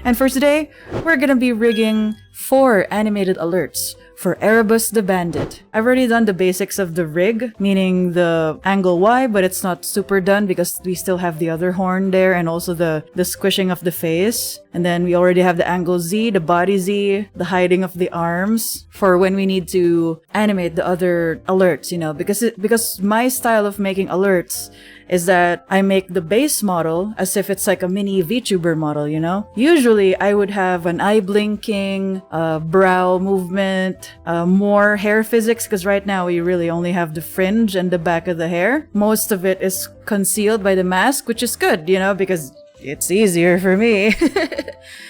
And for today, we're gonna be rigging 4 animated alerts for ErebusTheBandit. I've already done the basics of the rig, meaning the angle Y, but it's not super done because we still have the other horn there and also the squishing of the face. And then we already have the angle Z, the body Z, the hiding of the arms for when we need to animate the other alerts, you know, because my style of making alerts is that I make the base model as if it's like a mini VTuber model, you know? Usually, I would have an eye blinking, brow movement, more hair physics, because right now we really only have the fringe and the back of the hair. Most of it is concealed by the mask, which is good, you know, because it's easier for me.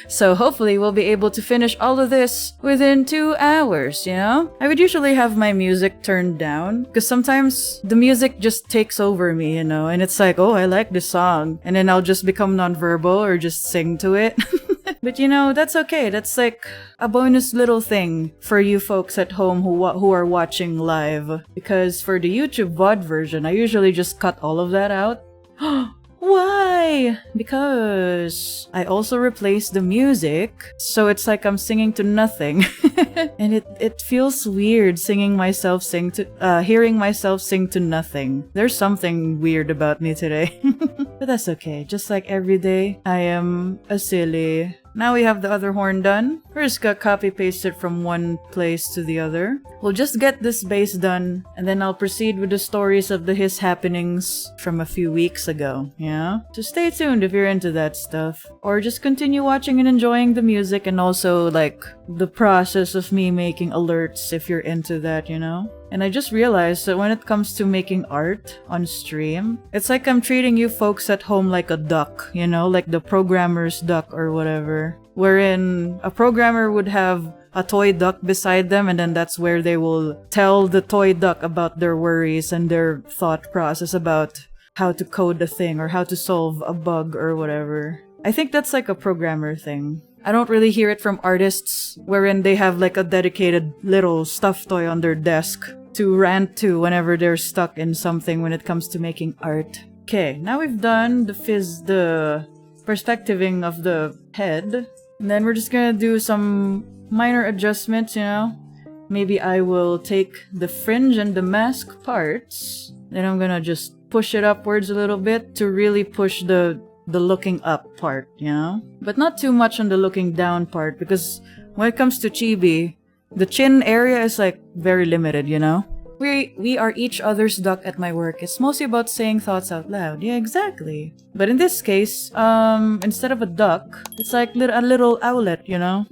So hopefully we'll be able to finish all of this within 2 hours, you know? I would usually have my music turned down because sometimes the music just takes over me, you know? And it's like, oh, I like this song. And then I'll just become nonverbal or just sing to it. But you know, that's okay. That's like a bonus little thing for you folks at home who are watching live. Because for the YouTube VOD version, I usually just cut all of that out. Why? Because I also replaced the music, so it's like I'm singing to nothing. And it feels weird hearing myself sing to nothing. There's something weird about me today. But that's okay. Just like every day, I am a silly. Now we have the other horn done. We're just gonna copy paste it from one place to the other. We'll just get this base done, and then I'll proceed with the stories of his happenings from a few weeks ago, yeah? So stay tuned if you're into that stuff. Or just continue watching and enjoying the music and also, like, the process of me making alerts if you're into that, you know? And I just realized that when it comes to making art on stream, it's like I'm treating you folks at home like a duck, you know, like the programmer's duck or whatever. Wherein a programmer would have a toy duck beside them and then that's where they will tell the toy duck about their worries and their thought process about how to code a thing or how to solve a bug or whatever. I think that's like a programmer thing. I don't really hear it from artists wherein they have like a dedicated little stuffed toy on their desk to rant to whenever they're stuck in something when it comes to making art. Okay, now we've done the perspectiving of the head. And then we're just gonna do some minor adjustments, you know? Maybe I will take the fringe and the mask parts. Then I'm gonna just push it upwards a little bit to really push the looking up part, you know? But not too much on the looking down part because when it comes to chibi, the chin area is like very limited, you know? We are each other's duck at my work. It's mostly about saying thoughts out loud. Yeah, exactly. But in this case, instead of a duck, it's like a little owlet, you know?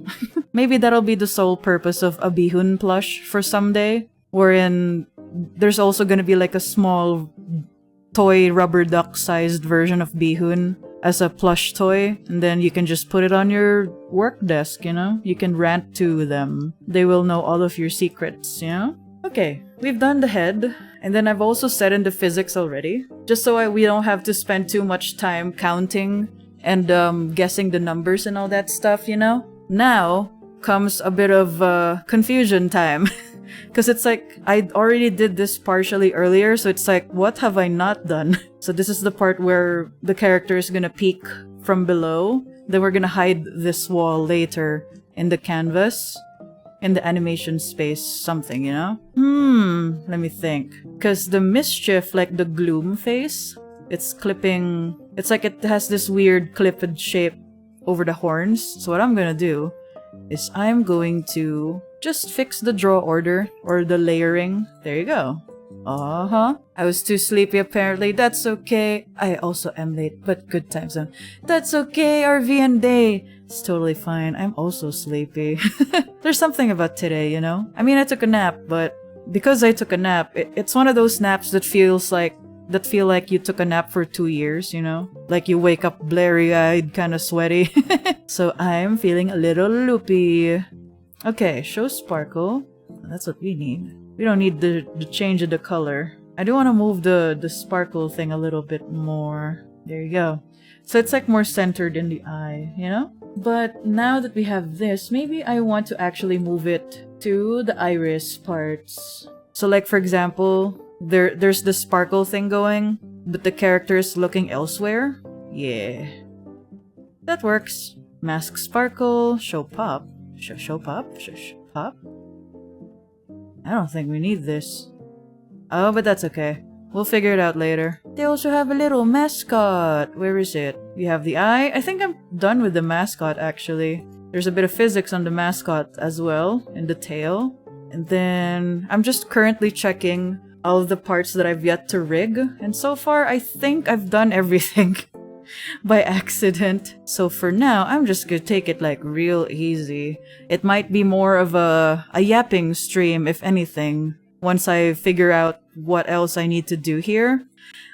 Maybe that'll be the sole purpose of a bihun plush for someday, wherein there's also gonna be like a small toy rubber duck sized version of bihun as a plush toy, and then you can just put it on your work desk, you know? You can rant to them. They will know all of your secrets, you know? Okay, we've done the head, and then I've also set in the physics already, just so we don't have to spend too much time counting and guessing the numbers and all that stuff, you know? Now comes a bit of confusion time. Because it's like, I already did this partially earlier, so it's like, what have I not done? So this is the part where the character is gonna peek from below. Then we're gonna hide this wall later in the canvas, in the animation space, something, you know? Let me think. Because the mischief, like the gloom face, it's clipping, it's like it has this weird clipped shape over the horns. So what I'm gonna do is I'm going to just fix the draw order or the layering. There you go. I was too sleepy apparently. That's okay. I also am late, but good time zone. That's okay, RV and day. It's totally fine. I'm also sleepy. There's something about today, you know? I mean, I took a nap, but because I took a nap, it's one of those naps that feel like you took a nap for 2 years, you know? Like you wake up blurry-eyed, kind of sweaty. So I'm feeling a little loopy. Okay, show sparkle. That's what we need. We don't need the change of the color. I do want to move the sparkle thing a little bit more. There you go. So it's like more centered in the eye, you know? But now that we have this, maybe I want to actually move it to the iris parts. So like for example, there's the sparkle thing going, but the character is looking elsewhere. Yeah. That works. Mask sparkle, show pop. Show pop? Pop? I don't think we need this. Oh, but that's okay. We'll figure it out later. They also have a little mascot. Where is it? We have the eye. I think I'm done with the mascot, actually. There's a bit of physics on the mascot as well, and the tail. And then I'm just currently checking all of the parts that I've yet to rig. And so far, I think I've done everything by accident. So for now, I'm just gonna take it like real easy. It might be more of a yapping stream, if anything, once I figure out what else I need to do here.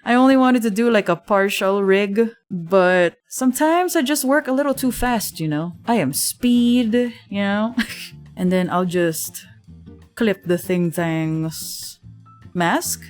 I only wanted to do like a partial rig, but sometimes I just work a little too fast, you know? I am speed, you know? And then I'll just clip the things. Mask?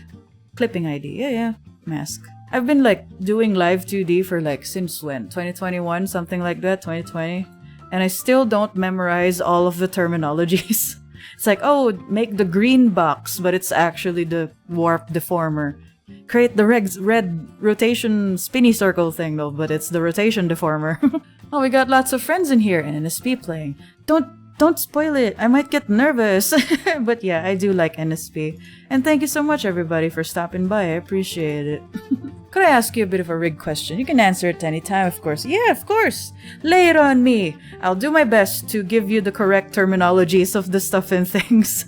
Clipping ID, yeah, mask. I've been like doing live 2D for like since when? 2021, something like that, 2020. And I still don't memorize all of the terminologies. It's like, oh, make the green box, but it's actually the warp deformer. Create the red rotation spinny circle thing though, but it's the rotation deformer. Oh, we got lots of friends in here and NSP playing. Don't spoil it. I might get nervous. But yeah, I do like NSP. And thank you so much everybody for stopping by. I appreciate it. Could I ask you a bit of a rig question? You can answer it anytime, of course. Yeah, of course. Lay it on me. I'll do my best to give you the correct terminologies of the stuff and things.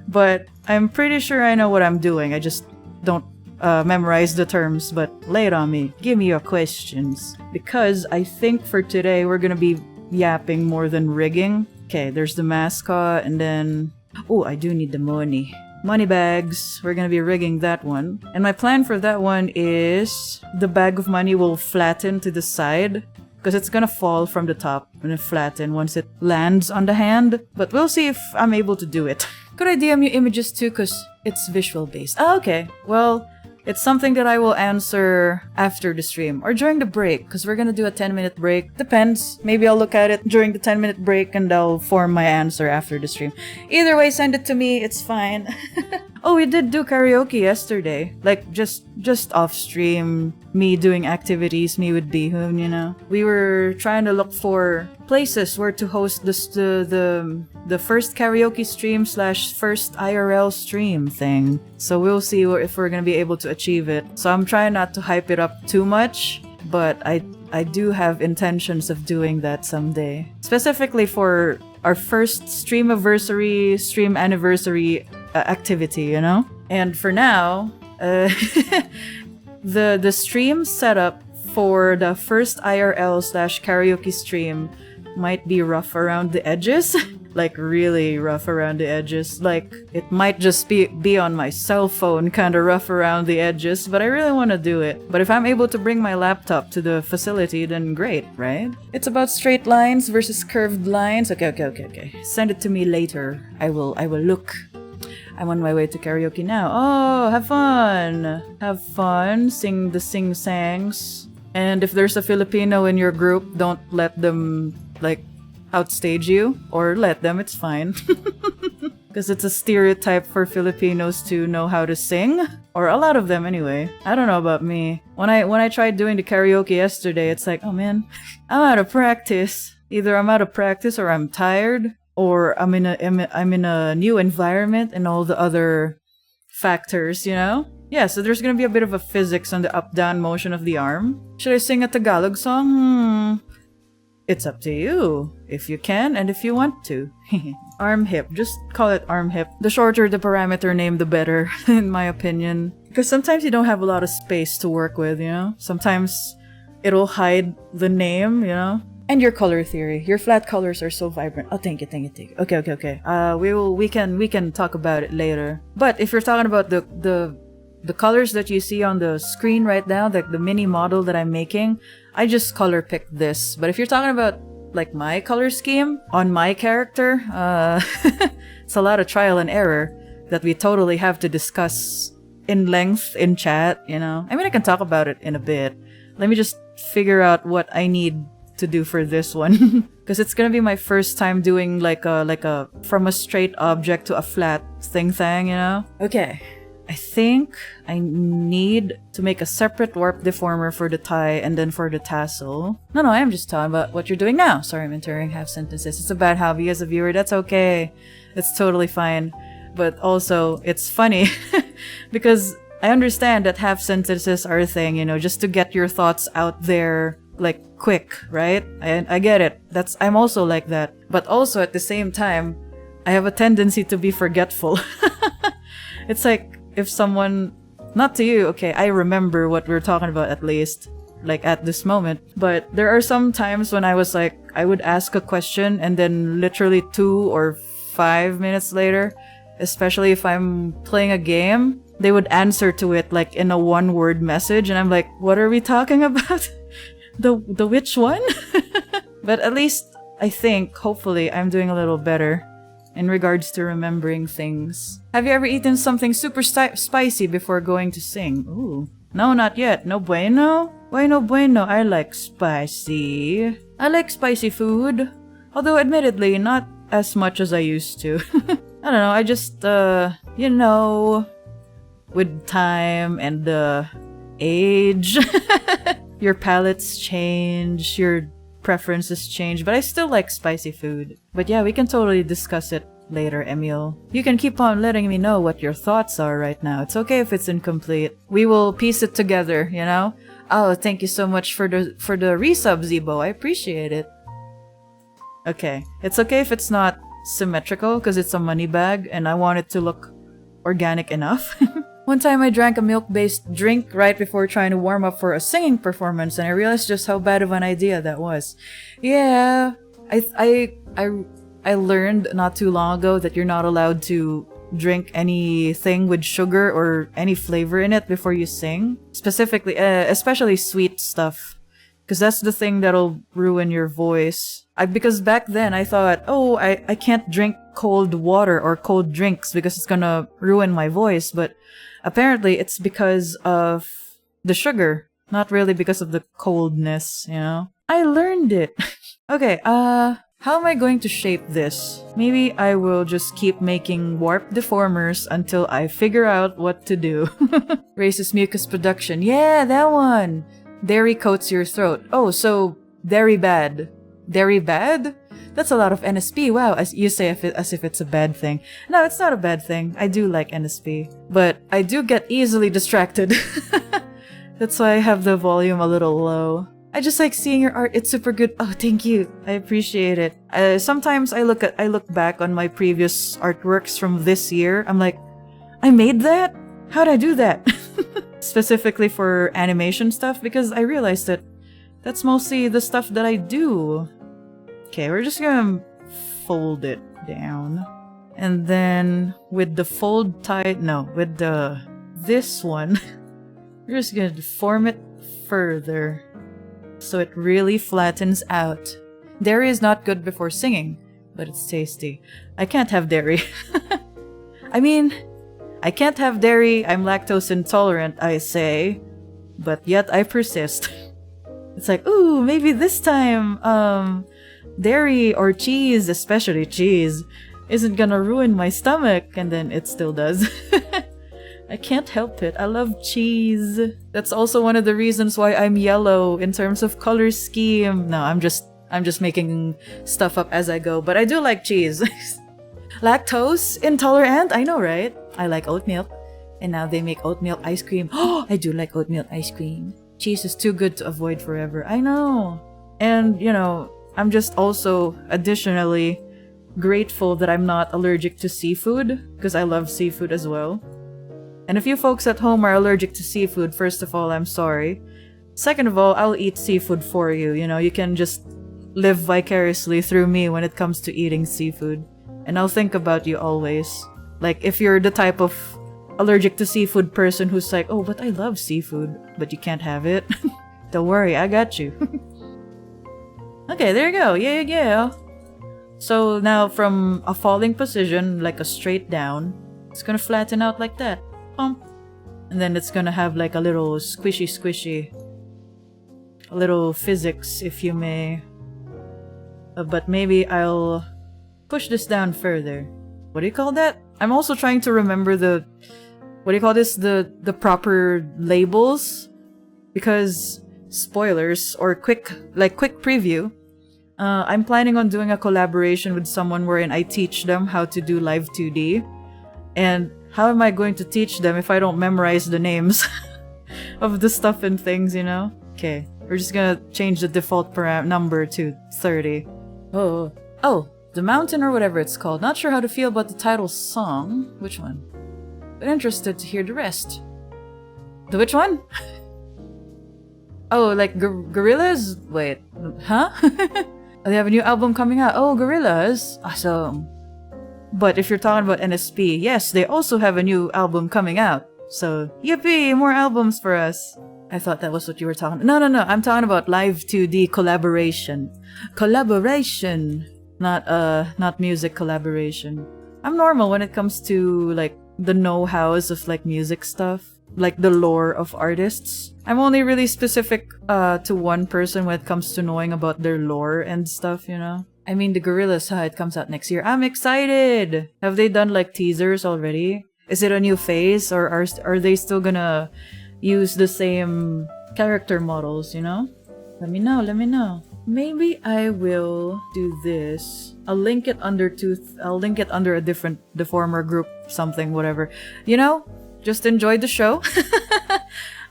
But I'm pretty sure I know what I'm doing. I just don't memorize the terms, but lay it on me. Give me your questions. Because I think for today we're gonna be yapping more than rigging. Okay, there's the mascot, and then... Oh, I do need the money. Money bags. We're gonna be rigging that one. And my plan for that one is the bag of money will flatten to the side because it's gonna fall from the top and then flatten once it lands on the hand. But we'll see if I'm able to do it. Could I DM you images too because it's visual based? Oh, okay. Well, it's something that I will answer after the stream or during the break because we're gonna do a 10-minute break. Depends. Maybe I'll look at it during the 10-minute break and I'll form my answer after the stream. Either way, send it to me. It's fine. Oh, we did do karaoke yesterday. Like, just off stream. Me doing activities, me with Bihun, you know? We were trying to look for places where to host the first karaoke stream / first IRL stream thing. So we'll see if we're gonna be able to achieve it. So I'm trying not to hype it up too much, but I do have intentions of doing that someday. Specifically for our first stream anniversary activity, you know? And for now, the stream setup for the first IRL / karaoke stream might be rough around the edges. Like really rough around the edges. Like it might just be on my cell phone kind of rough around the edges, but I really want to do it. But if I'm able to bring my laptop to the facility, then great, right? It's about straight lines versus curved lines. Okay. Send it to me later. I will look. I'm on my way to karaoke now. Oh, have fun! Have fun. Sing the sing-sangs. And if there's a Filipino in your group, don't let them, like, outstage you. Or let them, it's fine. Because it's a stereotype for Filipinos to know how to sing. Or a lot of them, anyway. I don't know about me. When I tried doing the karaoke yesterday, it's like, oh man, I'm out of practice. Either I'm out of practice or I'm tired. Or I'm in a new environment and all the other factors, you know? Yeah, so there's gonna be a bit of a physics on the up-down motion of the arm. Should I sing a Tagalog song? It's up to you. If you can and if you want to. Arm hip. Just call it arm hip. The shorter the parameter name, the better, in my opinion. Because sometimes you don't have a lot of space to work with, you know? Sometimes it'll hide the name, you know? And your color theory. Your flat colors are so vibrant. Oh, thank you. Okay. We can talk about it later. But if you're talking about the colors that you see on the screen right now, like the mini model that I'm making, I just color picked this. But if you're talking about like my color scheme on my character, it's a lot of trial and error that we totally have to discuss in length in chat, you know? I mean, I can talk about it in a bit. Let me just figure out what I need to do for this one. Because it's gonna be my first time doing like a from a straight object to a flat thing, you know? Okay. I think I need to make a separate warp deformer for the tie and then for the tassel. No, I am just talking about what you're doing now. Sorry, I'm entering half sentences. It's a bad hobby as a viewer. That's okay. It's totally fine. But also, it's funny because I understand that half sentences are a thing, you know, just to get your thoughts out there, like, quick, right? I get it. I'm also like that. But also, at the same time, I have a tendency to be forgetful. It's like, if someone, not to you, okay, I remember what we're talking about at least, like at this moment, but there are some times when I was like, I would ask a question and then literally 2 or 5 minutes later, especially if I'm playing a game, they would answer to it like in a 1-word message and I'm like, what are we talking about? the which one? But at least I think, hopefully, I'm doing a little better in regards to remembering things. Have you ever eaten something super spicy before going to sing? Ooh. No, not yet. No bueno? Why no bueno? I like spicy. I like spicy food. Although, admittedly, not as much as I used to. I don't know, I just, you know, with time and, age, your palates change, your preferences change, but I still like spicy food. But yeah, we can totally discuss it later, Emil. You can keep on letting me know what your thoughts are right now. It's okay if it's incomplete. We will piece it together, you know? Oh, thank you so much for the resub, Zebo. I appreciate it. Okay. It's okay if it's not symmetrical, because it's a money bag, and I want it to look organic enough. One time I drank a milk-based drink right before trying to warm up for a singing performance, and I realized just how bad of an idea that was. Yeah, I learned not too long ago that you're not allowed to drink anything with sugar or any flavor in it before you sing. Specifically, especially sweet stuff. Because that's the thing that'll ruin your voice. Because back then I thought, oh, I can't drink cold water or cold drinks because it's gonna ruin my voice, but apparently it's because of the sugar, not really because of the coldness, you know? I learned it! Okay, how am I going to shape this? Maybe I will just keep making warp deformers until I figure out what to do. Raises mucus production. Yeah, that one! Dairy coats your throat. Oh, so dairy bad. Dairy bad? That's a lot of NSP. Wow, as you say as if it's a bad thing. No, it's not a bad thing. I do like NSP. But I do get easily distracted. That's why I have the volume a little low. I just like seeing your art. It's super good. Oh, thank you. I appreciate it. Sometimes I look back on my previous artworks from this year. I'm like, I made that? How'd I do that? Specifically for animation stuff, because I realized that that's mostly the stuff that I do. Okay, we're just gonna fold it down. And then with the fold tie, no, with this one, we're just gonna deform it further so it really flattens out. Dairy is not good before singing, but it's tasty. I can't have dairy. I mean, I can't have dairy, I'm lactose intolerant, I say, but yet I persist. It's like, ooh, maybe this time, dairy or cheese, especially cheese, isn't gonna ruin my stomach, and then it still does. I can't help it. I love cheese. That's also one of the reasons why I'm yellow in terms of color scheme. No, I'm just making stuff up as I go, but I do like cheese. Lactose intolerant? I know, right? I like oat milk, and now they make oat milk ice cream. Oh, I do like oat milk ice cream. Cheese is too good to avoid forever. I know. And, you know, I'm just also additionally grateful that I'm not allergic to seafood, because I love seafood as well. And if you folks at home are allergic to seafood, first of all, I'm sorry. Second of all, I'll eat seafood for you. You know, you can just live vicariously through me when it comes to eating seafood. And I'll think about you always. Like, if you're the type of allergic to seafood person who's like, oh, but I love seafood, but you can't have it. Don't worry, I got you. Okay, there you go. Yeah. So now from a falling position, like a straight down, it's gonna flatten out like that. Pump. And then it's gonna have like a little squishy, a little physics, if you may. But maybe I'll push this down further. What do you call that? I'm also trying to remember the what do you call this? The proper labels, because spoilers or quick preview. I'm planning on doing a collaboration with someone wherein I teach them how to do live 2D. And how am I going to teach them if I don't memorize the names of the stuff and things, you know? Okay, we're just gonna change the default number to 30. Oh, The Mountain or whatever it's called. Not sure how to feel about the title song. Which one? But interested to hear the rest. The which one? Oh, like Gorillas? Wait, huh? They have a new album coming out. Oh, Gorillas. Awesome. But if you're talking about NSP, yes, they also have a new album coming out. So, yippee, more albums for us. I thought that was what you were talking about. No, I'm talking about live 2D collaboration. Collaboration! Not music collaboration. I'm normal when it comes to, like, the know-hows of, like, music stuff. Like, the lore of artists. I'm only really specific to one person when it comes to knowing about their lore and stuff, you know? I mean, the Gorillaz, it comes out next year. I'm excited! Have they done, like, teasers already? Is it a new phase, or are they still gonna use the same character models, you know? Let me know. Maybe I will do this. I'll link it under a different deformer group, something, whatever. You know? Just enjoy the show.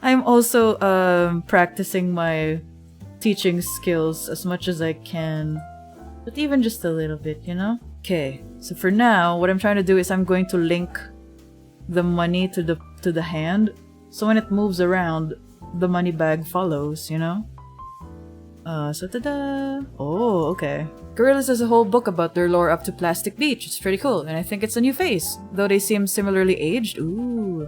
I'm also practicing my teaching skills as much as I can. But even just a little bit, you know? Okay, so for now, what I'm trying to do is I'm going to link the money to the hand. So when it moves around, the money bag follows, you know? So ta-da! Oh, okay. Gorillaz has a whole book about their lore up to Plastic Beach. It's pretty cool, and I think it's a new phase. Though they seem similarly aged. Ooh.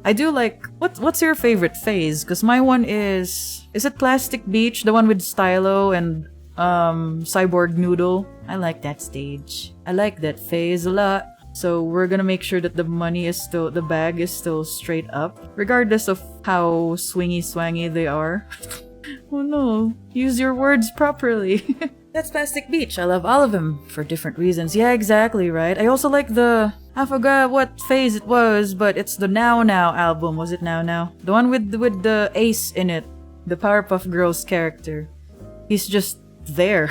I do like... What's your favorite phase? Because my one is... Is it Plastic Beach? The one with Stylo and Cyborg Noodle? I like that stage. I like that phase a lot. So we're gonna make sure that the money is still... The bag is still straight up. Regardless of how swingy-swangy they are. Oh no. Use your words properly. That's Plastic Beach. I love all of them for different reasons. Yeah, exactly, right? I also like the... I forgot what phase it was, but it's the Now Now album. Was it Now Now? The one with the Ace in it. The Powerpuff Girls character. He's just there.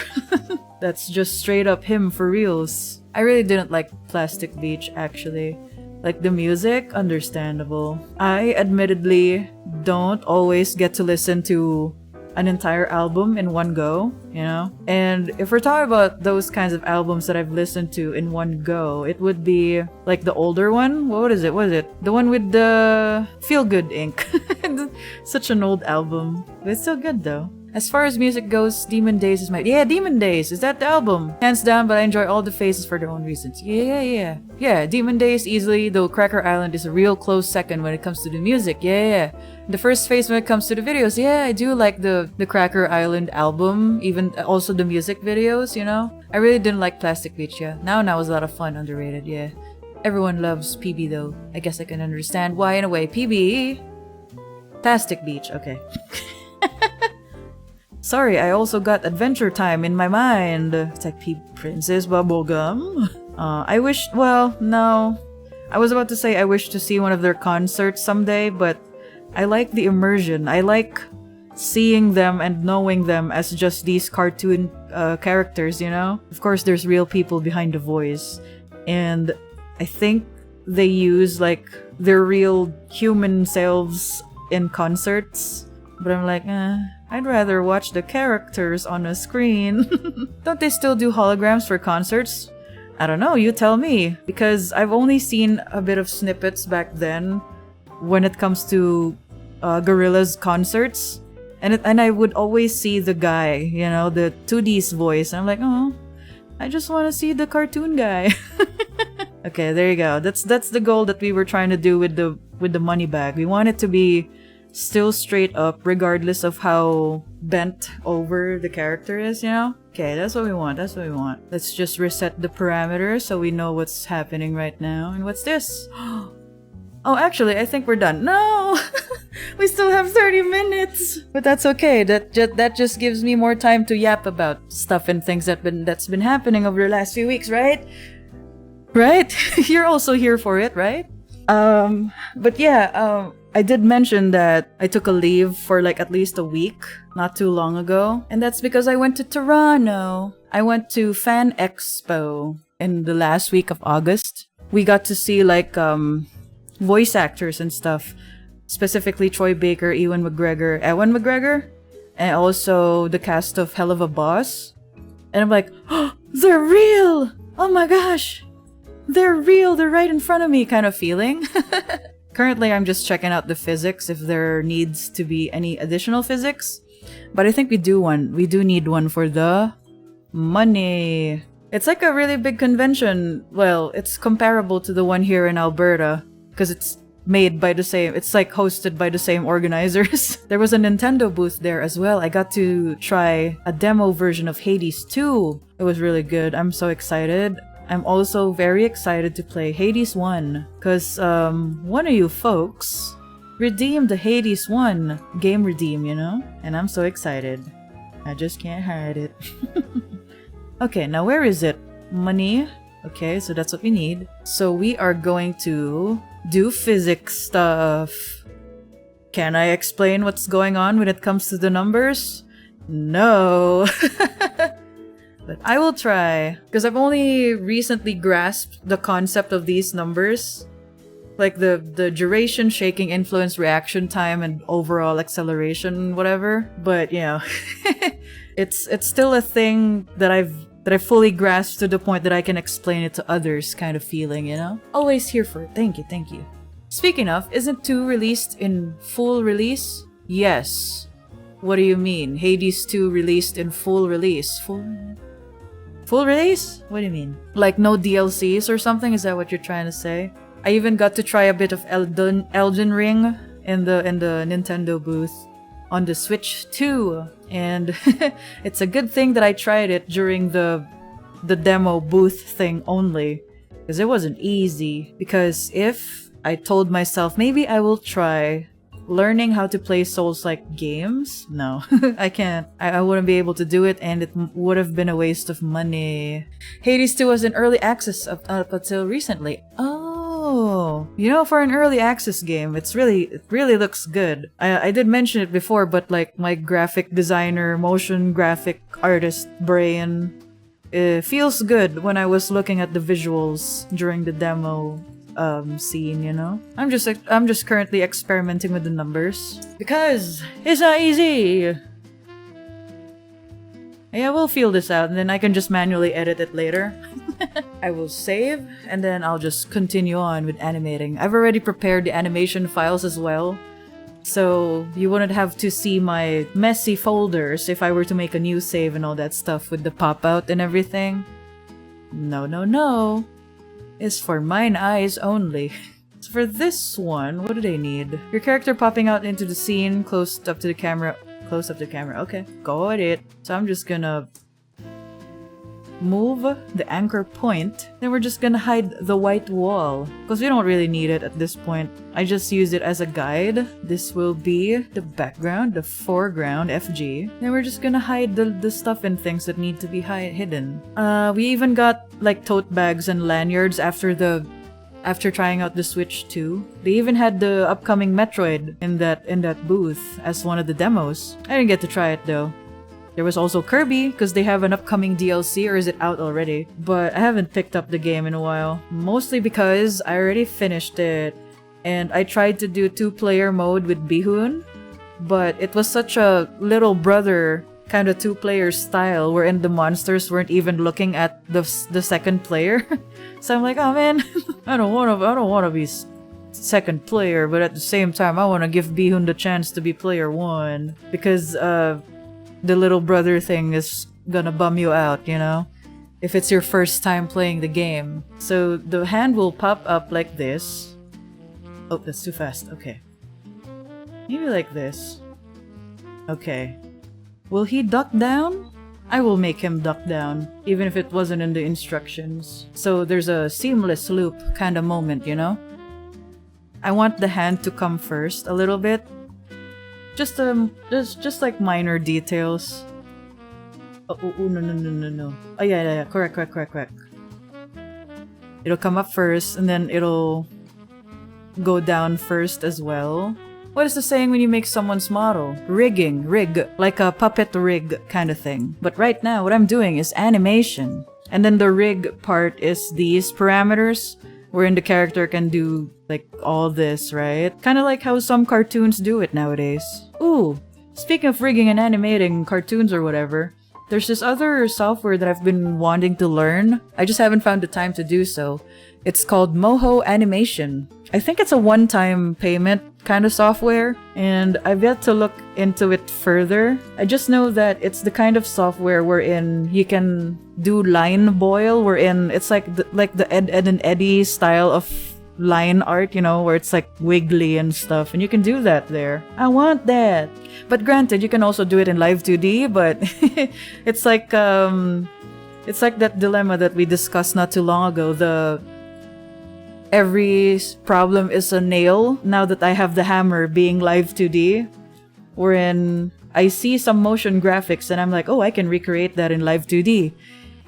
That's just straight up him for reals. I really didn't like Plastic Beach, actually. Like, the music, understandable. I admittedly don't always get to listen to an entire album in one go, you know? And if we're talking about those kinds of albums that I've listened to in one go, it would be like the older one. What is it? What is it? The one with the Feel Good Ink. Such an old album. But it's still good though. As far as music goes, Demon Days is my... Yeah, Demon Days! Is that the album? Hands down, but I enjoy all the phases for their own reasons. Yeah, Demon Days easily, though Cracker Island is a real close second when it comes to the music. Yeah. The first phase when it comes to the videos. Yeah, I do like the Cracker Island album, even also the music videos, you know? I really didn't like Plastic Beach, yeah. Now was a lot of fun, underrated, yeah. Everyone loves PB though. I guess I can understand why in a way. PB! Plastic Beach, okay. Sorry, I also got Adventure Time in my mind. It's like Princess Bubblegum. I wish, well, no. I was about to say I wish to see one of their concerts someday, but I like the immersion. I like seeing them and knowing them as just these cartoon characters, you know? Of course, there's real people behind the voice. And I think they use, like, their real human selves in concerts. But I'm like, I'd rather watch the characters on a screen. Don't they still do holograms for concerts? I don't know, you tell me. Because I've only seen a bit of snippets back then when it comes to Gorillaz concerts. And I would always see the guy, you know, the 2D's voice. And I'm like, oh, I just want to see the cartoon guy. Okay, there you go. That's the goal that we were trying to do with the money bag. We want it to be still straight up, regardless of how bent over the character is, you know? Okay, that's what we want. Let's just reset the parameters so we know what's happening right now. And what's this? Oh, actually, I think we're done. No! We still have 30 minutes! But that's okay. That just gives me more time to yap about stuff and things that's been happening over the last few weeks, right? Right? You're also here for it, right? But yeah, I did mention that I took a leave for like at least a week not too long ago, and that's because I went to Toronto. I went to Fan Expo in the last week of August. We got to see like voice actors and stuff, specifically Troy Baker, Ewan McGregor, and also the cast of Hell of a Boss. And I'm like, oh, they're real! Oh my gosh! They're real! They're right in front of me kind of feeling. Currently, I'm just checking out the physics if there needs to be any additional physics. But I think we do need one for the money. It's like a really big convention. Well, it's comparable to the one here in Alberta because it's made by the same, it's like hosted by the same organizers. There was a Nintendo booth there as well. I got to try a demo version of Hades 2. It was really good. I'm so excited. I'm also very excited to play Hades 1 because one of you folks redeemed the Hades 1 game redeem, you know? And I'm so excited. I just can't hide it. Okay, now where is it? Money. Okay, so that's what we need. So we are going to do physics stuff. Can I explain what's going on when it comes to the numbers? No. But I will try, because I've only recently grasped the concept of these numbers. Like the duration, shaking, influence, reaction time, and overall acceleration, whatever. But you know, it's still a thing that I've fully grasped to the point that I can explain it to others kind of feeling, you know? Always here for it. Thank you, thank you. Speaking of, isn't 2 released in full release? Yes. What do you mean? Hades 2 released in full release? Full release? What do you mean? Like no DLCs or something? Is that what you're trying to say? I even got to try a bit of Elden Ring in the Nintendo booth on the Switch too, and it's a good thing that I tried it during the demo booth thing only, because it wasn't easy. Because if I told myself maybe I will try learning how to play Souls-like games, no, I can't. I wouldn't be able to do it, and it would have been a waste of money. Hades 2 was in early access up until recently. Oh, you know, for an early access game, it really looks good. I did mention it before, but like my graphic designer, motion graphic artist brain, it feels good when I was looking at the visuals during the demo scene, you know? I'm just currently experimenting with the numbers because it's not easy. Yeah, we'll feel this out and then I can just manually edit it later. I will save and then I'll just continue on with animating. I've already prepared the animation files as well, so you wouldn't have to see my messy folders if I were to make a new save and all that stuff with the pop-out and everything. No, no, no. It's for mine eyes only. So for this one, what do they need? Your character popping out into the scene, close up to the camera. Close up to the camera. Okay, got it. So I'm just gonna move the anchor point. Then we're just gonna hide the white wall, because we don't really need it at this point. I just use it as a guide. This will be the background, the foreground, FG. Then we're just gonna hide the stuff and things that need to be hidden. We even got like tote bags and lanyards after trying out the Switch 2. They even had the upcoming Metroid in that booth as one of the demos. I didn't get to try it though. There was also Kirby, because they have an upcoming DLC, or is it out already? But I haven't picked up the game in a while. Mostly because I already finished it, and I tried to do 2-player mode with Bihun, but it was such a little brother kind of 2-player style wherein the monsters weren't even looking at the second player. So I'm like, oh man, I don't want to be second player, but at the same time I want to give Bihun the chance to be player 1, because the little brother thing is gonna bum you out, you know? If it's your first time playing the game. So the hand will pop up like this. Oh, that's too fast. Okay. Maybe like this. Okay. Will he duck down? I will make him duck down, even if it wasn't in the instructions. So there's a seamless loop kind of moment, you know? I want the hand to come first a little bit. Just like minor details. Oh, no. Oh yeah, correct. It'll come up first, and then it'll go down first as well. What is the saying when you make someone's model? Rigging, rig, like a puppet rig kind of thing. But right now, what I'm doing is animation. And then the rig part is these parameters, wherein the character can do like all this, right? Kind of like how some cartoons do it nowadays. Ooh, speaking of rigging and animating cartoons or whatever, there's this other software that I've been wanting to learn. I just haven't found the time to do so. It's called Moho Animation. I think it's a one-time payment kind of software, and I've yet to look into it further. I just know that it's the kind of software wherein you can do line boil, wherein it's like the Ed, Ed and Eddie style of line art, you know, where it's like wiggly and stuff, and you can do that there. I want that. But granted, you can also do it in live 2D, but it's like that dilemma that we discussed not too long ago, every problem is a nail now that I have the hammer being live 2D, wherein I see some motion graphics and I'm like, oh, I can recreate that in live 2D,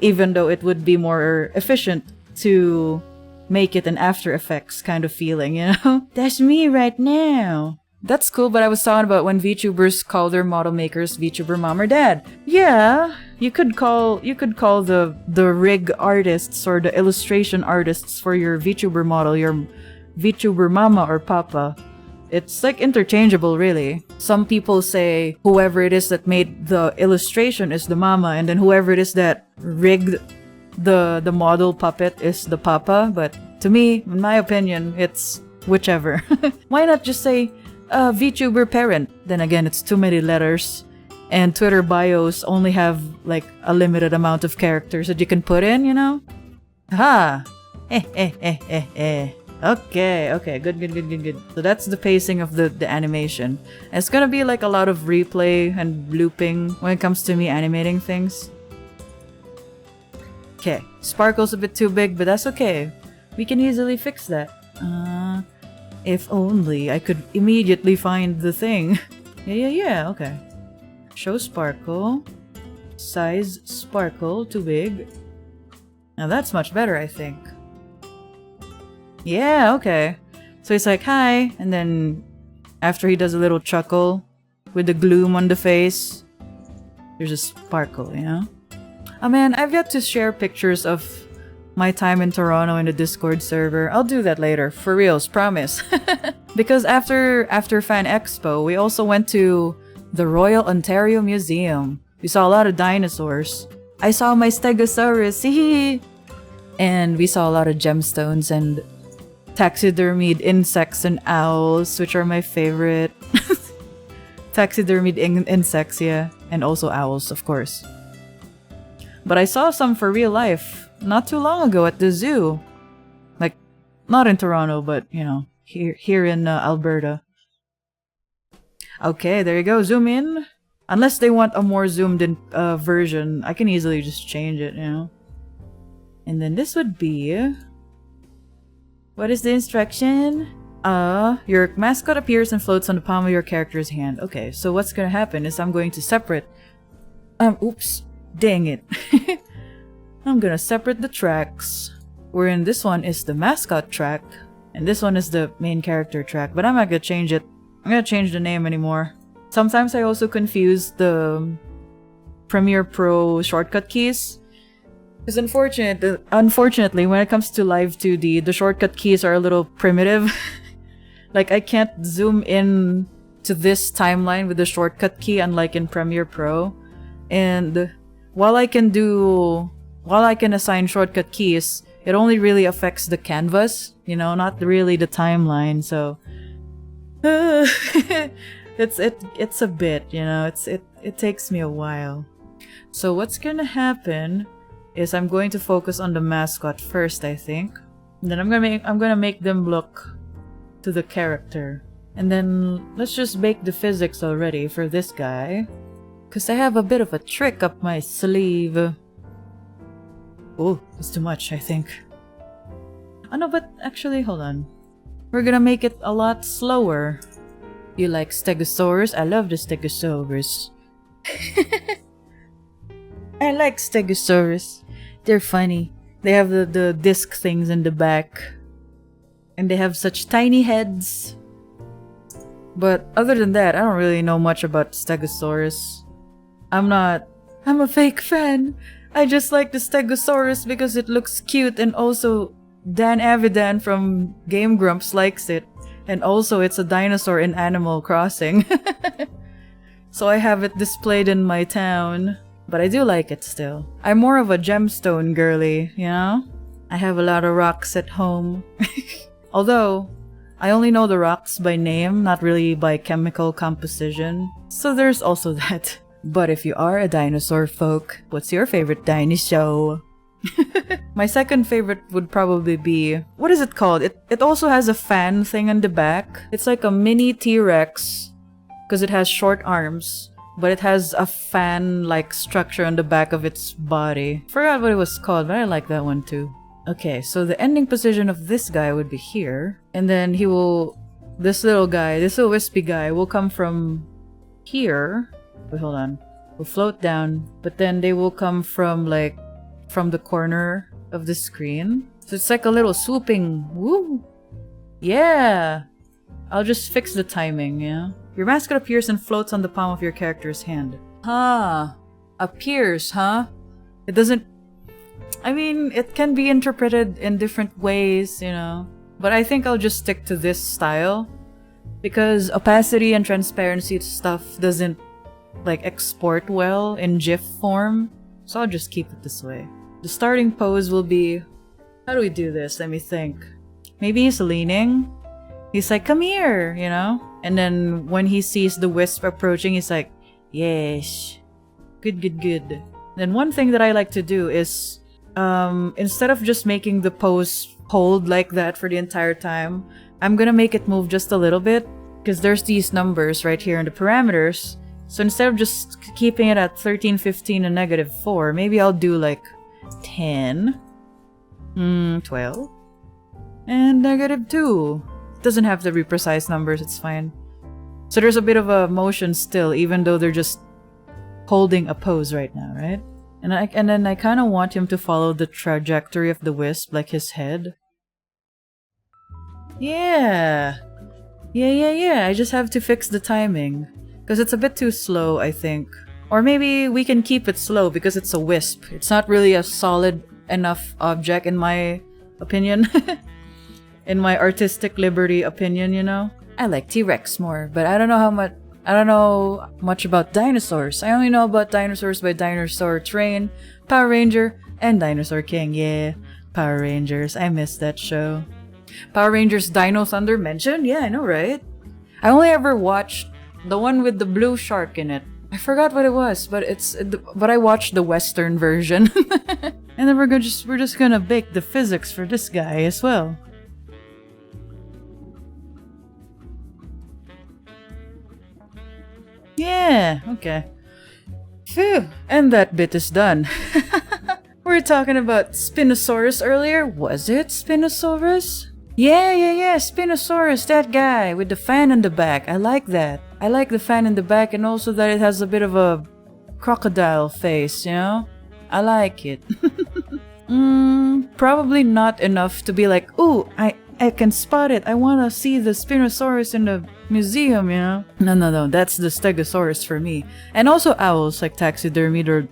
even though it would be more efficient to make it an After Effects kind of feeling, you know? That's me right now. That's cool, but I was talking about when VTubers call their model makers VTuber mom or dad. Yeah, you could call the rig artists or the illustration artists for your VTuber model your VTuber mama or papa. It's like interchangeable, really. Some people say whoever it is that made the illustration is the mama, and then whoever it is that rigged the model puppet is the papa. But to me, in my opinion, it's whichever. Why not just say VTuber parent? Then again, it's too many letters, and Twitter bios only have like a limited amount of characters that you can put in, you know? Ha! Okay, good. So that's the pacing of the animation. And it's gonna be like a lot of replay and looping when it comes to me animating things. Okay, sparkle's a bit too big, but that's okay. We can easily fix that. If only I could immediately find the thing. Yeah, okay. Show sparkle. Size sparkle, too big. Now that's much better, I think. Yeah, okay. So he's like, hi, and then after he does a little chuckle with the gloom on the face, there's a sparkle, you know? Oh man, I've yet to share pictures of my time in Toronto in the Discord server. I'll do that later, for reals, promise. Because after Fan Expo, we also went to the Royal Ontario Museum. We saw a lot of dinosaurs. I saw my Stegosaurus, hee. And we saw a lot of gemstones and taxidermied insects and owls, which are my favorite. Taxidermied insects, yeah. And also owls, of course. But I saw some for real life not too long ago at the zoo. Like, not in Toronto, but, you know, here in Alberta. Okay, there you go. Zoom in. Unless they want a more zoomed in version, I can easily just change it, you know. And then this would be... What is the instruction? Your mascot appears and floats on the palm of your character's hand. Okay, so what's gonna happen is I'm going to separate... oops. Dang it. I'm gonna separate the tracks, wherein this one is the mascot track, and this one is the main character track, but I'm not gonna change it. I'm gonna change the name anymore. Sometimes I also confuse the Premiere Pro shortcut keys, because unfortunately, when it comes to Live 2D, the shortcut keys are a little primitive. Like, I can't zoom in to this timeline with the shortcut key, unlike in Premiere Pro. And while I can assign shortcut keys, it only really affects the canvas, you know, not really the timeline. So it's a bit, you know, it takes me a while. So what's gonna happen is I'm going to focus on the mascot first, I think. And then I'm gonna make them look to the character. And then let's just bake the physics already for this guy, because I have a bit of a trick up my sleeve. Oh, it's too much, I think. Oh no, but actually, hold on. We're gonna make it a lot slower. You like Stegosaurus? I love the Stegosaurus. I like Stegosaurus. They're funny. They have the disc things in the back. And they have such tiny heads. But other than that, I don't really know much about Stegosaurus. I'm a fake fan. I just like the Stegosaurus because it looks cute, and also Dan Avidan from Game Grumps likes it. And also it's a dinosaur in Animal Crossing. So I have it displayed in my town. But I do like it still. I'm more of a gemstone girly, you know? I have a lot of rocks at home. Although, I only know the rocks by name, not really by chemical composition. So there's also that. But if you are a dinosaur folk, what's your favorite dinosaur? My second favorite would probably be... What is it called? It also has a fan thing on the back. It's like a mini T-Rex, because it has short arms. But it has a fan-like structure on the back of its body. Forgot what it was called, but I like that one too. Okay, so the ending position of this guy would be here. And then he will... This little guy, this little wispy guy will come from here. Wait, hold on. Will float down, but then they will come from like... from the corner of the screen. So it's like a little swooping... Woo! Yeah! I'll just fix the timing, yeah? Your mascot appears and floats on the palm of your character's hand. Huh. Appears, huh? It doesn't... I mean, it can be interpreted in different ways, you know. But I think I'll just stick to this style. Because opacity and transparency stuff doesn't, like, export well in GIF form. So I'll just keep it this way. The starting pose will be... How do we do this? Let me think. Maybe he's leaning. He's like, come here, you know? And then when he sees the wisp approaching, he's like, yes. Good, good, good. Then one thing that I like to do is, instead of just making the pose hold like that for the entire time, I'm gonna make it move just a little bit. Because there's these numbers right here in the parameters. So instead of just keeping it at 13, 15, and -4, maybe I'll do like 10, 12, and -2. It doesn't have to be precise numbers, it's fine. So there's a bit of a motion still, even though they're just holding a pose right now, right? And then I kind of want him to follow the trajectory of the wisp, like his head. Yeah! Yeah, I just have to fix the timing. Because it's a bit too slow, I think. Or maybe we can keep it slow because it's a wisp. It's not really a solid enough object in my opinion. In my artistic liberty opinion, you know? I like T-Rex more, but I don't know much about dinosaurs. I only know about dinosaurs by Dinosaur Train, Power Ranger, and Dinosaur King. Yeah, Power Rangers. I miss that show. Power Rangers Dino Thunder mentioned? Yeah, I know, right? I only ever watched the one with the blue shark in it. I forgot what it was, but I watched the Western version. And then we're just gonna bake the physics for this guy as well. Yeah, okay. Phew, and that bit is done. We were talking about Spinosaurus earlier. Was it Spinosaurus? Yeah, Spinosaurus, that guy with the fan in the back. I like that. I like the fan in the back, and also that it has a bit of a crocodile face, you know? I like it. Probably not enough to be like, ooh, I can spot it. I want to see the Spinosaurus in the museum, you know? No, that's the Stegosaurus for me. And also owls, like taxidermied or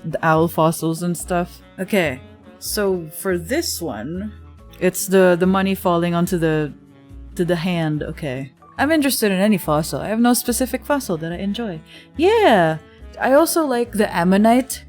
the owl fossils and stuff. Okay, so for this one, it's the money falling onto the hand. Okay. I'm interested in any fossil. I have no specific fossil that I enjoy. Yeah! I also like the ammonite.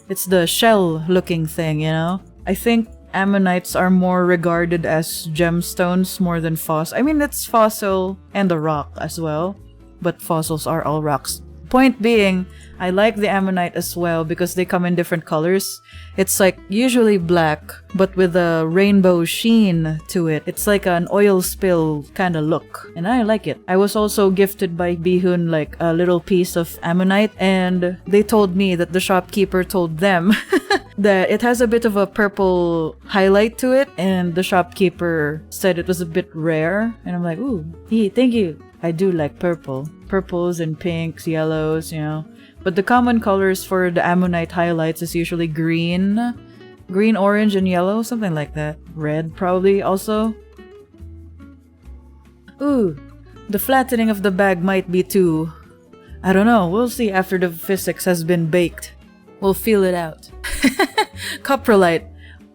It's the shell-looking thing, you know? I think ammonites are more regarded as gemstones more than fossil. I mean, it's fossil and a rock as well, but fossils are all rocks. Point being, I like the ammonite as well because they come in different colors. It's like usually black, but with a rainbow sheen to it. It's like an oil spill kind of look, and I like it. I was also gifted by Bihun like a little piece of ammonite, and they told me that the shopkeeper told them that it has a bit of a purple highlight to it, and the shopkeeper said it was a bit rare, and I'm like, ooh, thank you. I do like purple. Purples and pinks, yellows, you know. But the common colors for the ammonite highlights is usually green, orange, and yellow, something like that. Red, probably, also. Ooh, the flattening of the bag might be too... I don't know, we'll see after the physics has been baked. We'll feel it out. Coprolite.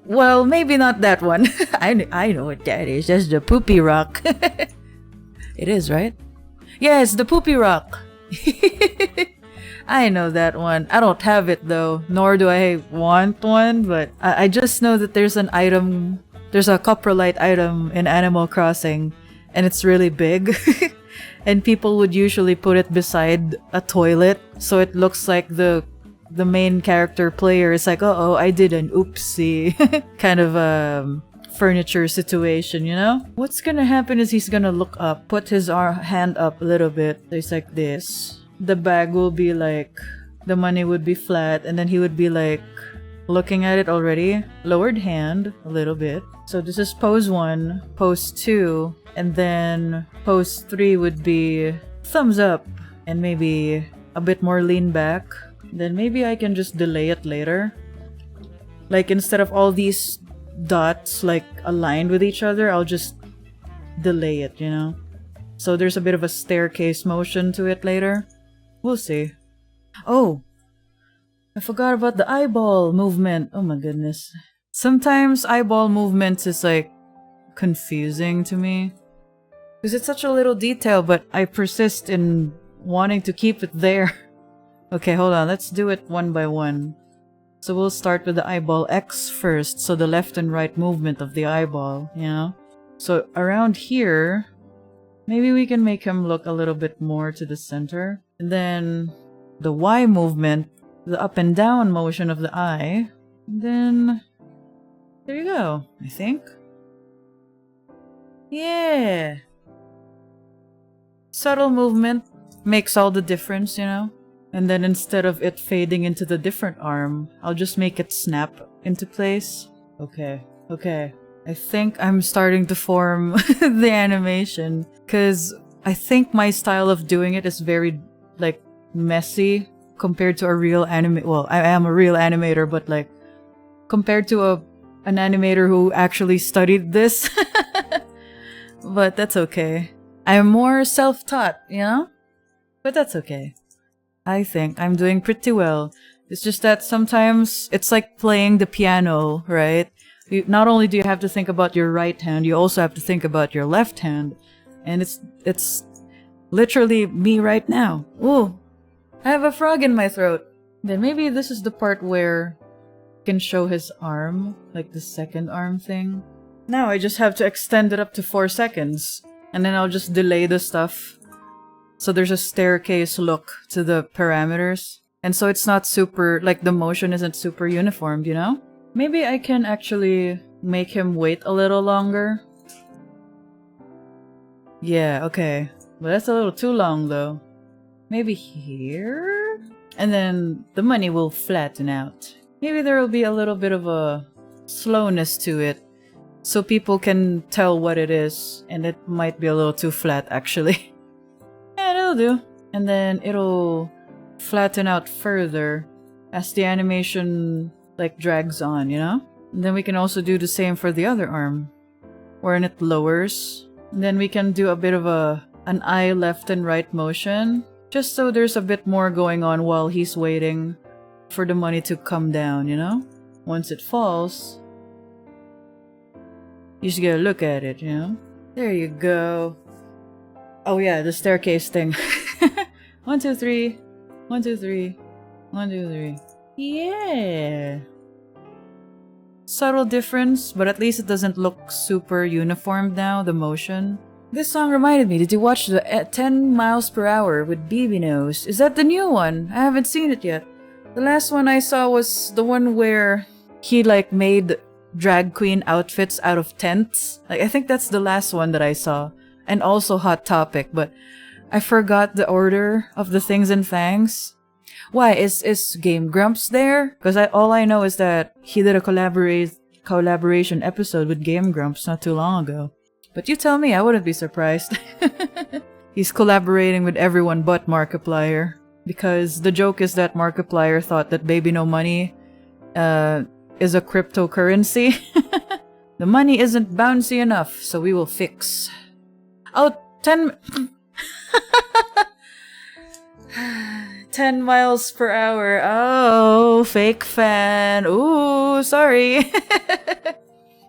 Well, maybe not that one. I know what that is. That's the poopy rock. It is, right? Yes, the poopy rock. I know that one. I don't have it though, nor do I want one, but I just know that there's an item, there's a coprolite item in Animal Crossing, and it's really big. And people would usually put it beside a toilet, so it looks like the main character player is like, uh-oh, I did an oopsie kind of furniture situation, you know? What's gonna happen is he's gonna look up, put his hand up a little bit. It's like this. The bag will be like, the money would be flat, and then he would be like looking at it already. Lowered hand a little bit. So this is pose 1, pose 2, and then pose 3 would be thumbs up and maybe a bit more lean back. Then maybe I can just delay it later. Like instead of all these dots like aligned with each other, I'll just delay it, you know? So there's a bit of a staircase motion to it later. We'll see. Oh! I forgot about the eyeball movement. Oh my goodness. Sometimes eyeball movements is like confusing to me. Because it's such a little detail, but I persist in wanting to keep it there. Okay, hold on. Let's do it one by one. So we'll start with the eyeball X first. So the left and right movement of the eyeball, you know? So around here, maybe we can make him look a little bit more to the center. And then the Y movement, the up and down motion of the eye. And then there you go, I think. Yeah! Subtle movement makes all the difference, you know? And then instead of it fading into the different arm, I'll just make it snap into place. Okay, okay. I think I'm starting to form the animation. Because I think my style of doing it is very, like, messy compared to a real well, I am a real animator, but like, compared to an animator who actually studied this. But that's okay. I'm more self-taught, you know? But that's okay. I think I'm doing pretty well. It's just that sometimes it's like playing the piano, right? Not only do you have to think about your right hand, you also have to think about your left hand. And it's literally me right now. Ooh, I have a frog in my throat. Then maybe this is the part where I can show his arm, like the second arm thing. Now I just have to extend it up to 4 seconds. And then I'll just delay the stuff. So there's a staircase look to the parameters. And so it's not super, like the motion isn't super uniform, you know? Maybe I can actually make him wait a little longer. Yeah, okay. But that's a little too long though. Maybe here? And then the money will flatten out. Maybe there will be a little bit of a slowness to it. So people can tell what it is. And it might be a little too flat actually. Yeah, that'll do. And then it'll flatten out further as the animation like drags on, you know? And then we can also do the same for the other arm, wherein it lowers. And then we can do a bit of an eye left and right motion, just so there's a bit more going on while he's waiting for the money to come down, you know? Once it falls, you just gotta look at it, you know? There you go. Oh yeah, the staircase thing. 1, 2, 3. 1, 2, 3. 1, 2, 3. Yeah. Subtle difference, but at least it doesn't look super uniform now, the motion. This song reminded me, did you watch the 10 miles per hour with BB Nose? Is that the new one? I haven't seen it yet. The last one I saw was the one where he like made drag queen outfits out of tents. Like I think that's the last one that I saw. And also Hot Topic, but I forgot the order of the things and fangs. Why, is Game Grumps there? Because all I know is that he did a collaboration episode with Game Grumps not too long ago. But you tell me, I wouldn't be surprised. He's collaborating with everyone but Markiplier. Because the joke is that Markiplier thought that Baby No Money is a cryptocurrency. The money isn't bouncy enough, so we will fix. Oh, 10 10 miles per hour. Oh, fake fan. Ooh, sorry.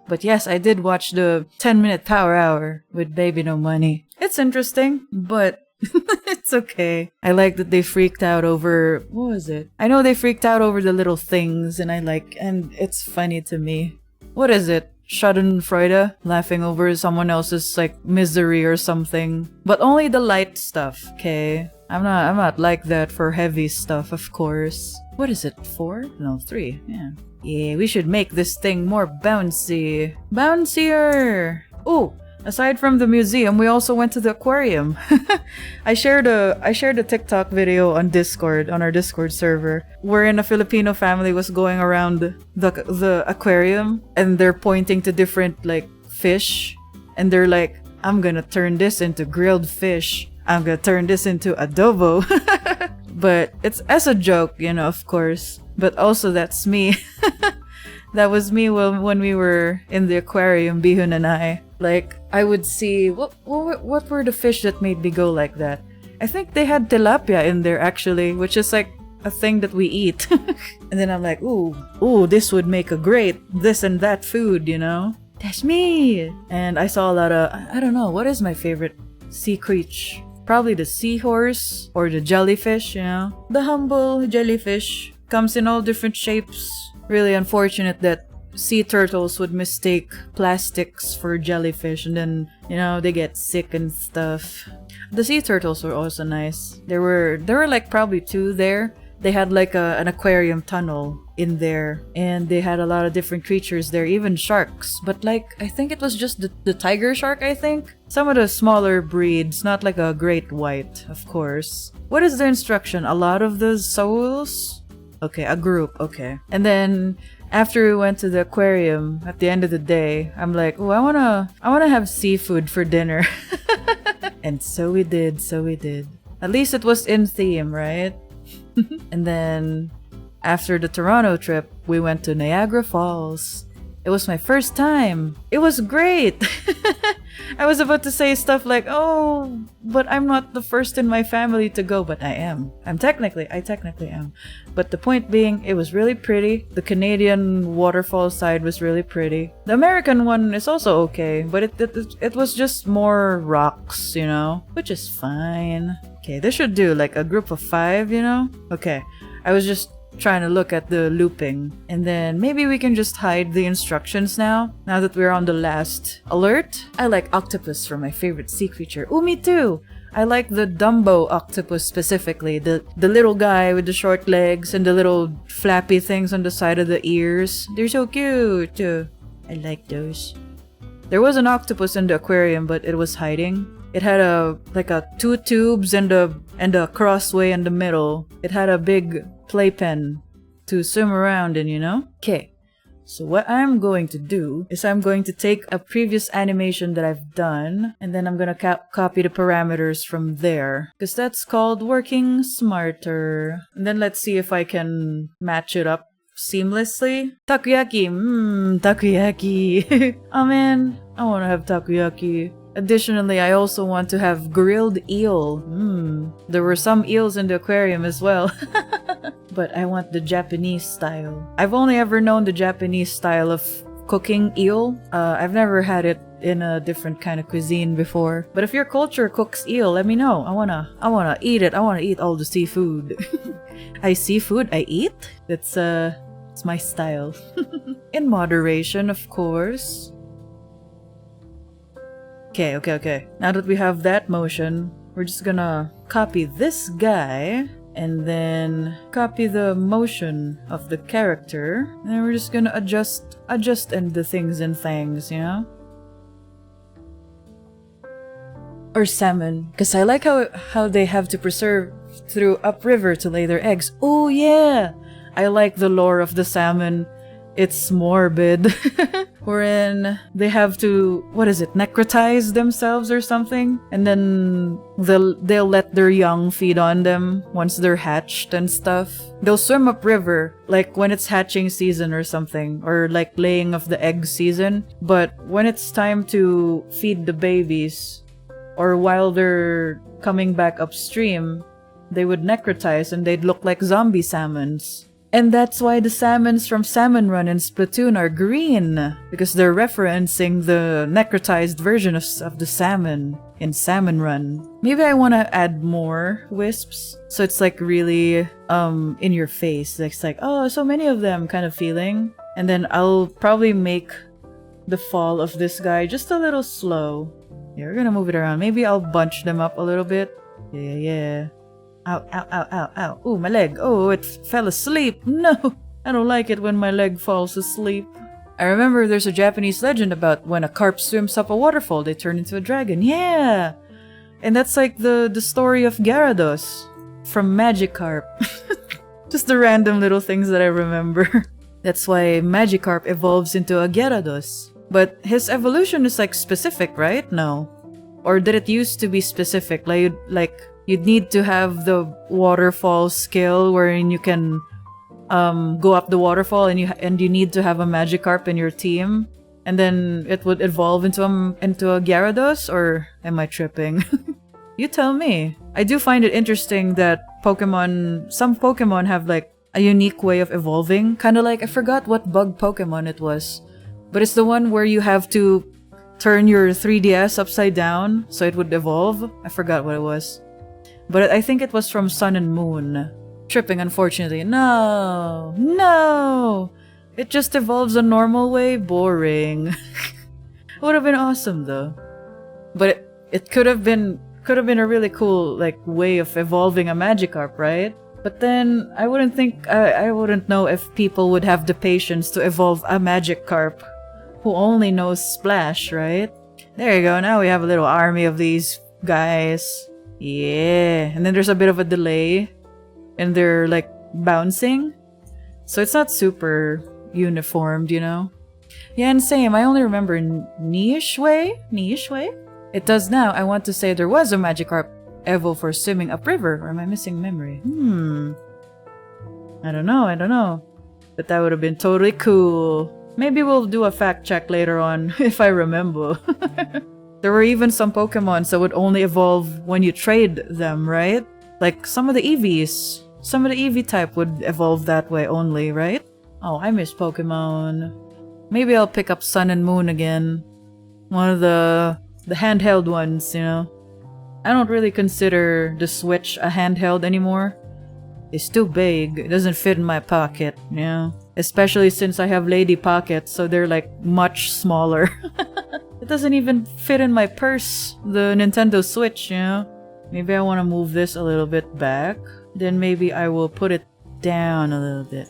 But yes, I did watch the 10-minute power hour with Baby No Money. It's interesting, but it's okay. I like that they freaked out over... What was it? I know they freaked out over the little things, and and it's funny to me. What is it? Schadenfreude? Laughing over someone else's, like, misery or something. But only the light stuff, okay? I'm not like that for heavy stuff, of course. What is it? 4? No, 3. Yeah. Yeah, we should make this thing more bouncy. Bouncier! Ooh! Aside from the museum, we also went to the aquarium. I shared a TikTok video on Discord, on our Discord server, wherein a Filipino family was going around the aquarium and they're pointing to different like fish and they're like, I'm gonna turn this into grilled fish. I'm gonna turn this into adobo. But it's as a joke, you know, of course. But also that's me. That was me when we were in the aquarium, Bihun and I. Like, I would see... What were the fish that made me go like that? I think they had tilapia in there, actually, which is like a thing that we eat. And then I'm like, ooh, this would make a great this and that food, you know? That's me! And I saw a lot of... I don't know, what is my favorite sea creature? Probably the seahorse or the jellyfish, you know? The humble jellyfish comes in all different shapes. Really unfortunate that sea turtles would mistake plastics for jellyfish and then, you know, they get sick and stuff. The sea turtles were also nice. There were like probably 2 there. They had like an aquarium tunnel in there and they had a lot of different creatures there, even sharks. But like, I think it was just the tiger shark, I think. Some of the smaller breeds, not like a great white, of course. What is the instruction? A lot of the souls? Okay, a group, okay. And then after we went to the aquarium at the end of the day, I'm like, oh, I wanna have seafood for dinner. And so we did. At least it was in theme, right? And then after the Toronto trip, we went to Niagara Falls. It was my first time. It was great. I was about to say stuff like, oh, but I'm not the first in my family to go, but I am. I technically am. But the point being, it was really pretty. The Canadian waterfall side was really pretty. The American one is also okay, but it was just more rocks, you know, which is fine. Okay, this should do like a group of 5, you know? Okay, I was just trying to look at the looping. And then maybe we can just hide the instructions now that we're on the last alert. I like octopus for my favorite sea creature. Ooh, me too! I like the Dumbo octopus specifically. The little guy with the short legs and the little flappy things on the side of the ears. They're so cute! I like those. There was an octopus in the aquarium, but it was hiding. It had like 2 tubes and a crossway in the middle. It had a big playpen to swim around in, you know? Okay, so what I'm going to do is I'm going to take a previous animation that I've done and then I'm gonna copy the parameters from there because that's called working smarter. And then let's see if I can match it up seamlessly. Takoyaki! Takoyaki! Oh man, I wanna have takoyaki. Additionally, I also want to have grilled eel. There were some eels in the aquarium as well. But I want the Japanese style. I've only ever known the Japanese style of cooking eel. I've never had it in a different kind of cuisine before. But if your culture cooks eel, let me know. I wanna eat it. I wanna eat all the seafood. Seafood I eat? It's my style. In moderation, of course. Okay. Now that we have that motion, we're just gonna copy this guy and then copy the motion of the character. And then we're just gonna adjust and the things and things, you know? Or salmon, because I like how they have to preserve through upriver to lay their eggs. Oh yeah! I like the lore of the salmon. It's morbid. Wherein they have to, necrotize themselves or something? And then they'll let their young feed on them once they're hatched and stuff. They'll swim upriver, like when it's hatching season or something, or like laying of the egg season. But when it's time to feed the babies, Or while they're coming back upstream, they would necrotize and they'd look like zombie salmons. And that's why the salmons from Salmon Run and Splatoon are green, because they're referencing the necrotized version of the salmon in Salmon Run. Maybe I want to add more wisps, so it's like really in your face. It's like, oh, so many of them kind of feeling. And then I'll probably make the fall of this guy just a little slow. Yeah, we're gonna move it around. Maybe I'll bunch them up a little bit. Yeah. Ow, ow, ow, ow, ow. Ooh, my leg. Oh, it fell asleep. No! I don't like it when my leg falls asleep. I remember there's a Japanese legend about when a carp swims up a waterfall, they turn into a dragon. Yeah! And that's like the story of Gyarados from Magikarp. Just the random little things that I remember. That's why Magikarp evolves into a Gyarados. But his evolution is like specific, right? No. Or did it used to be specific? You'd need to have the waterfall skill wherein you can go up the waterfall and you need to have a Magikarp in your team, and then it would evolve into a Gyarados, or am I tripping? You tell me. I do find it interesting that some Pokemon have like a unique way of evolving. Kinda like, I forgot what bug Pokemon it was, but it's the one where you have to turn your 3DS upside down so it would evolve. I forgot what it was. But I think it was from Sun and Moon. Tripping, unfortunately. No! It just evolves a normal way? Boring. Would have been awesome though. But it could have been a really cool way of evolving a Magikarp, right? But then I wouldn't know if people would have the patience to evolve a Magikarp who only knows Splash, right? There you go, now we have a little army of these guys. Yeah, and then there's a bit of a delay, and they're like bouncing, so it's not super uniformed, you know? Yeah, and same, I only remember Niishway? It does now. I want to say there was a Magikarp Evo for swimming upriver, or am I missing memory? I don't know. But that would have been totally cool. Maybe we'll do a fact check later on, if I remember. There were even some Pokemon that would only evolve when you trade them, right? Like some of the Eevees. Some of the Eevee type would evolve that way only, right? Oh, I miss Pokemon. Maybe I'll pick up Sun and Moon again. One of the handheld ones, you know? I don't really consider the Switch a handheld anymore. It's too big. It doesn't fit in my pocket, you know? Especially since I have lady pockets, so they're like much smaller. It doesn't even fit in my purse, the Nintendo Switch, you know? Maybe I want to move this a little bit back. Then maybe I will put it down a little bit.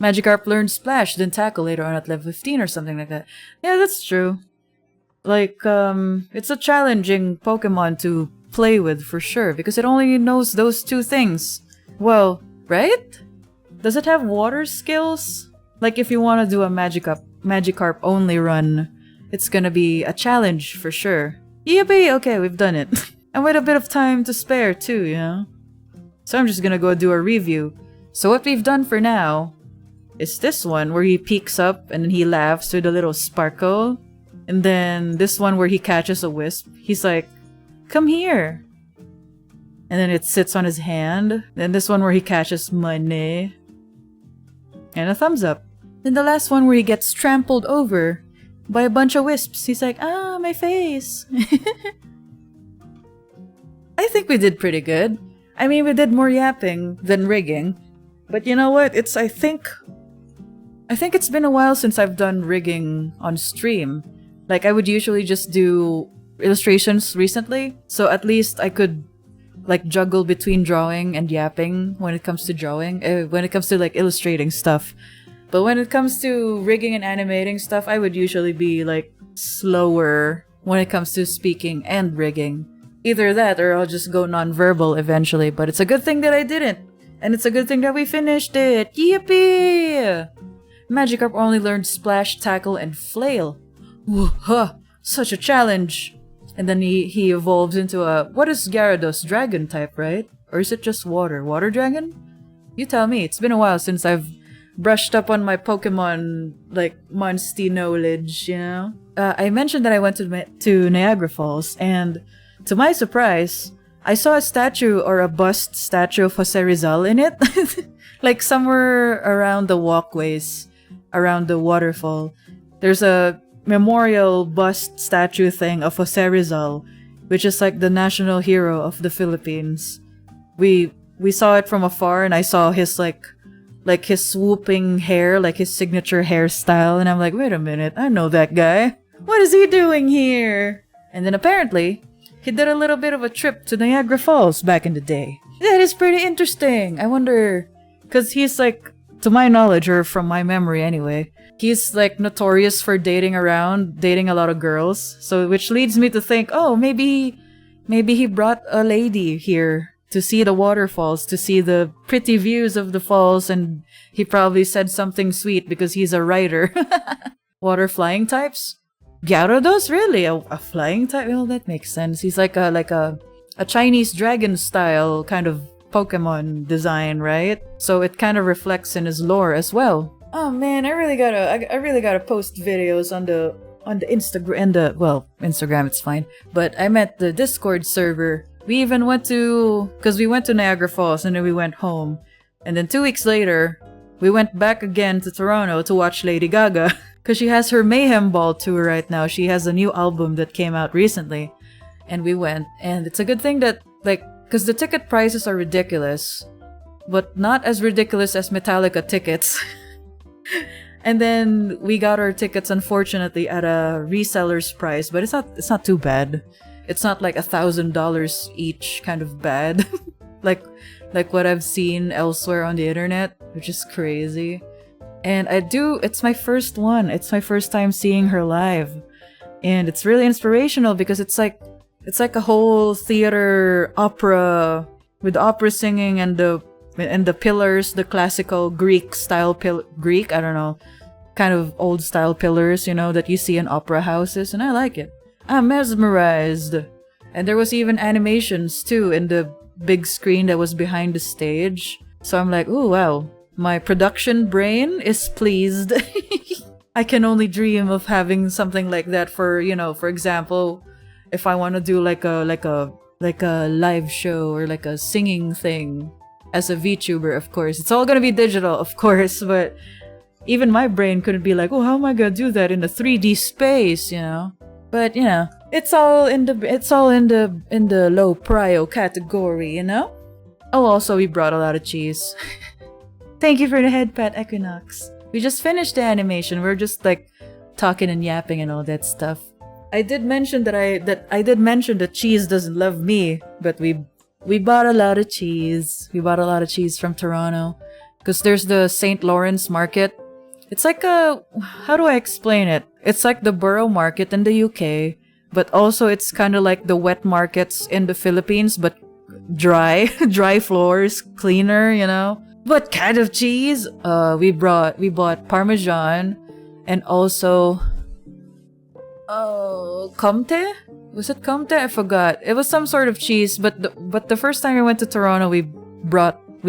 Magikarp learned Splash, then Tackle later on at level 15 or something like that. Yeah, that's true. It's a challenging Pokemon to play with for sure, because it only knows those two things. Well, right? Does it have water skills? Like if you want to do a Magikarp only run, it's gonna be a challenge for sure. Yippee! Okay, we've done it. And with a bit of time to spare too, you know? So I'm just gonna go do a review. So what we've done for now is this one where he peeks up and then he laughs with a little sparkle. And then this one where he catches a wisp. He's like, come here. And then it sits on his hand. Then this one where he catches money. And a thumbs up. Then the last one where he gets trampled over by a bunch of wisps. He's like, ah, my face. I think we did pretty good. I mean, we did more yapping than rigging. But you know what? I think it's been a while since I've done rigging on stream. Like, I would usually just do illustrations recently. So at least I could, juggle between drawing and yapping when it comes to drawing. When it comes to, illustrating stuff. But when it comes to rigging and animating stuff, I would usually be, slower when it comes to speaking and rigging. Either that or I'll just go non-verbal eventually. But it's a good thing that I didn't. And it's a good thing that we finished it. Yippee! Magikarp only learned Splash, Tackle, and Flail. Huh, such a challenge. And then he evolves into what is Gyarados? Dragon type, right? Or is it just water? Water dragon? You tell me. It's been a while since I've brushed up on my Pokemon, like, Monstie knowledge, you know? I mentioned that I went to Niagara Falls, and to my surprise, I saw a statue or a bust statue of Jose Rizal in it. Like, somewhere around the walkways, around the waterfall. There's a memorial bust statue thing of Jose Rizal, which is like the national hero of the Philippines. We saw it from afar, and I saw his like his swooping hair, like his signature hairstyle, and I'm like, wait a minute, I know that guy. What is he doing here? And then apparently, he did a little bit of a trip to Niagara Falls back in the day. That is pretty interesting. I wonder, because he's like, to my knowledge, or from my memory anyway, he's like notorious for dating a lot of girls. So, which leads me to think, oh, maybe he brought a lady here to see the waterfalls, to see the pretty views of the falls, and he probably said something sweet because he's a writer. Water flying types? Gyarados, really? A flying type? Well, that makes sense. He's like a Chinese dragon style kind of Pokemon design, right? So it kind of reflects in his lore as well. Oh man, I really gotta post videos on the Instagram, Instagram it's fine. But I met the Discord server. We even because we went to Niagara Falls and then we went home. And then 2 weeks later, we went back again to Toronto to watch Lady Gaga. Because she has her Mayhem Ball tour right now. She has a new album that came out recently. And we went. And it's a good thing that, like, because the ticket prices are ridiculous. But not as ridiculous as Metallica tickets. And then we got our tickets, unfortunately, at a reseller's price. But it's not too bad. It's not like $1,000 each kind of bad. like what I've seen elsewhere on the internet, which is crazy. And it's my first one. It's my first time seeing her live. And it's really inspirational because it's like a whole theater opera with opera singing and the pillars, the classical Greek style Greek, I don't know, kind of old style pillars, you know, that you see in opera houses, and I like it. I'm mesmerized. And there was even animations too in the big screen that was behind the stage. So I'm like, ooh, wow. My production brain is pleased. I can only dream of having something like that for, you know, for example, if I want to do like a live show or like a singing thing as a VTuber, of course. It's all gonna be digital, of course, but even my brain couldn't be like, oh, how am I gonna do that in a 3D space, you know? But, you know, it's all in the low prio category, you know? Oh, also, we brought a lot of cheese. Thank you for the head pat, Equinox. We just finished the animation. We're just like talking and yapping and all that stuff. I did mention that cheese doesn't love me, but we bought a lot of cheese. We bought a lot of cheese from Toronto because there's the St. Lawrence market. It's like how do I explain it? It's like the borough market in the UK, but also it's kind of like the wet markets in the Philippines, but dry floors, cleaner, you know. What kind of cheese? We bought Parmesan and also Comté? Was it Comté? I forgot. It was some sort of cheese, but the first time we went to Toronto, we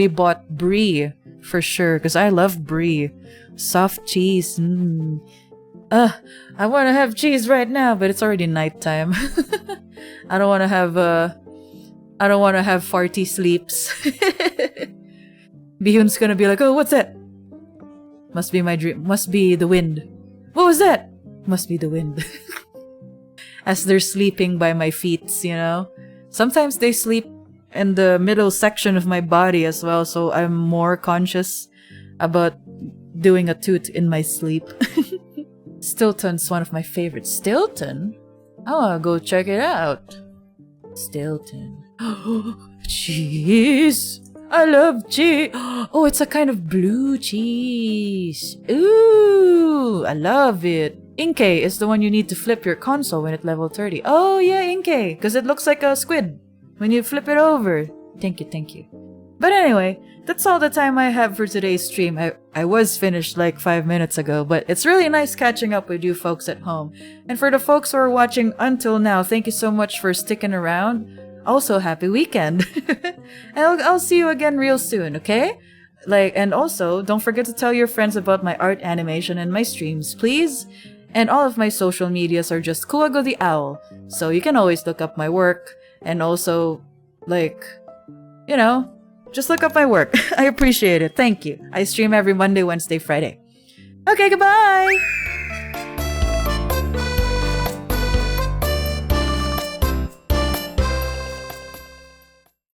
bought Brie for sure because I love Brie. Soft cheese. I want to have cheese right now, but it's already nighttime. I don't want to have farty sleeps. Bihun's gonna be like, oh, what's that? Must be my dream. Must be the wind. What was that? Must be the wind. As they're sleeping by my feet, you know? Sometimes they sleep in the middle section of my body as well, so I'm more conscious about doing a toot in my sleep. Stilton's one of my favorites. Stilton? I wanna go check it out. Stilton. Cheese! I love cheese! Oh, it's a kind of blue cheese. Ooh, I love it. Inkay is the one you need to flip your console when at level 30. Oh yeah, Inkay, because it looks like a squid when you flip it over. Thank you. But anyway, that's all the time I have for today's stream. I was finished like 5 minutes ago, but it's really nice catching up with you folks at home. And for the folks who are watching until now, thank you so much for sticking around. Also, happy weekend. And I'll see you again real soon, okay? Like, and also, don't forget to tell your friends about my art animation and my streams, please. And all of my social medias are just kuwagotheowl, so you can always look up my work, and also, like, you know, just look up my work. I appreciate it. Thank you. I stream every Monday, Wednesday, Friday. Okay, goodbye!